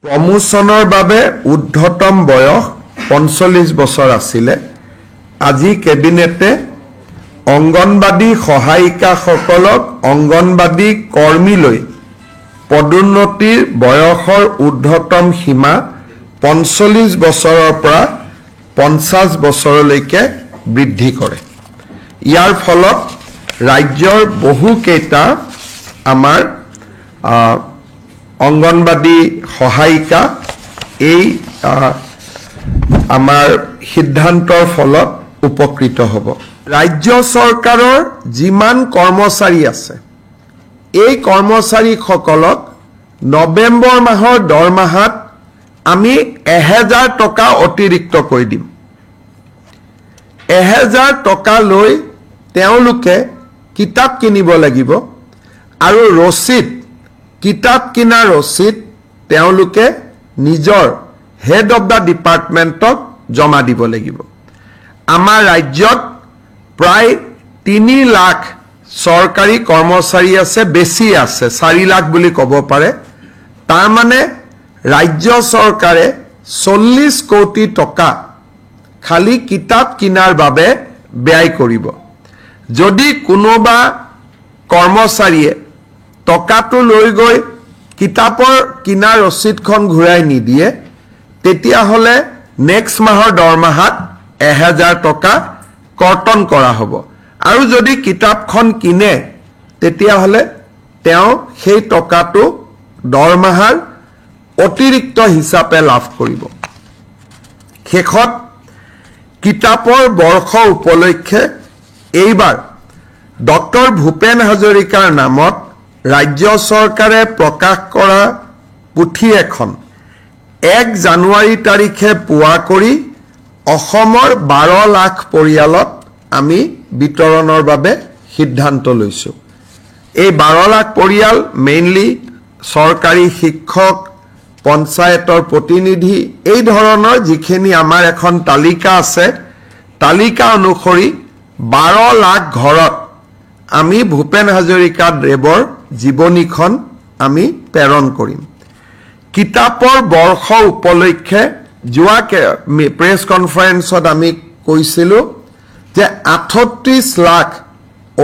প্ৰমোচনৰ বাবে ঊৰ্ধ্বতম বয়স ৪৫ বছৰ আছিলে। আজি কেবিনেটে অংগনবাদী সহায়িকাসকলক অংগনবাদী কৰ্মীলৈ পদোন্নতিৰ বয়সৰ ঊৰ্ধ্বতম সীমা ৪৫ বছৰৰ পৰা ৫০ বছৰলৈকে বৃদ্ধি কৰে। ইয়াৰ ফলত ৰাজ্যৰ বহুকেইটা আমাৰ অংগনবাদী সহায়িকা এই আমাৰ সিদ্ধান্তৰ ফলত উপকৃত হ'ব। ৰাজ্য চৰকাৰৰ যিমান কৰ্মচাৰী আছে এই কৰ্মচাৰীসকলক নৱেম্বৰ মাহৰ দৰমহাত আমি ১০০০ টকা অতিৰিক্ত কৰি দিম। ১০০০ টকা লৈ তেওঁলোকে কিতাপ কিনিব লাগিব আৰু ৰচিদ কিতাপ কিনা ৰচিদ তেওঁলোকে নিজৰ হেড অফ দ্য ডিপাৰ্টমেণ্টক জমা দিব লাগিব। আমাৰ ৰাজ্যত প্ৰায় ৩ লাখ চৰকাৰী কৰ্মচাৰী আছে, বেছি আছে, ৪ লাখ বুলি ক'ব পাৰে। তাৰ মানে ৰাজ্য চৰকাৰে ৪০ কোটি টকা খালি কিতাপ কিনাৰ বাবে ব্যয় কৰিব। যদি কোনোবা কৰ্মচাৰীয়ে টকাটো লৈ গৈ কিতাপৰ কিনা ৰচিদখন ঘূৰাই নিদিয়ে তেতিয়াহ'লে নেক্সট মাহৰ দৰমহাত ১০০০ টকা কৰ্তন কৰা হ'ব। আৰু যদি কিতাপখন কিনে তেতিয়াহ'লে তেওঁ সেই টকাটো দৰমহাৰ অতিৰিক্ত হিচাপে লাভ কৰিব। শেষত কিতাপৰ বৰ্ষ উপলক্ষে এইবাৰ ডক্টৰ ভূপেন হাজৰিকাৰ নামত ৰাজ্য চৰকাৰে প্ৰকাশ কৰা পুথি এখন ১ জানুৱাৰী তাৰিখে পুৱা কৰি অসমৰ ১২ লাখ পৰিয়ালত আমি বিতৰণৰ বাবে সিদ্ধান্ত লৈছোঁ। এই ১২ লাখ পৰিয়াল মেইনলি চৰকাৰী শিক্ষক, পঞ্চায়তৰ প্ৰতিনিধি, এই ধৰণৰ যিখিনি আমাৰ এখন তালিকা আছে, তালিকা অনুসৰি ১২ লাখ ঘৰত আমি ভূপেন হাজৰিকা দেৱৰ জীৱনীখন আমি প্ৰেৰণ কৰিম। কিতাপৰ বৰ্ষ উপলক্ষে যোৱা প্ৰেছ কনফাৰেন্সত আমি কৈছিলোঁ যে ৩৮ লাখ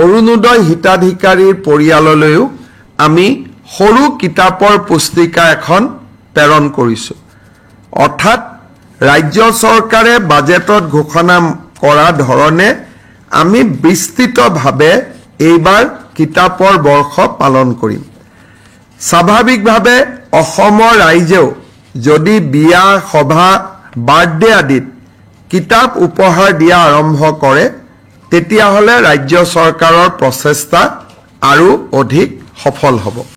অৰুণোদয় হিতাধিকাৰীৰ পৰিয়াললৈও আমি সৰু কিতাপৰ পুস্তিকা এখন প্ৰেৰণ কৰিছোঁ। অৰ্থাৎ ৰাজ্য চৰকাৰে বাজেটত ঘোষণা কৰা ধৰণে আমি বিস্তৃতভাৱে এইবাৰ কিতাপৰ বৰ্ষ পালন কৰিম। স্বাভাৱিকভাৱে অসমৰ ৰাইজেও যদি বিয়া, সভা, বাৰ্থডে আদিত কিতাপ উপহাৰ দিয়া আৰম্ভ কৰে তেতিয়াহ'লে ৰাজ্য চৰকাৰৰ প্ৰচেষ্টা আৰু অধিক সফল হ'ব।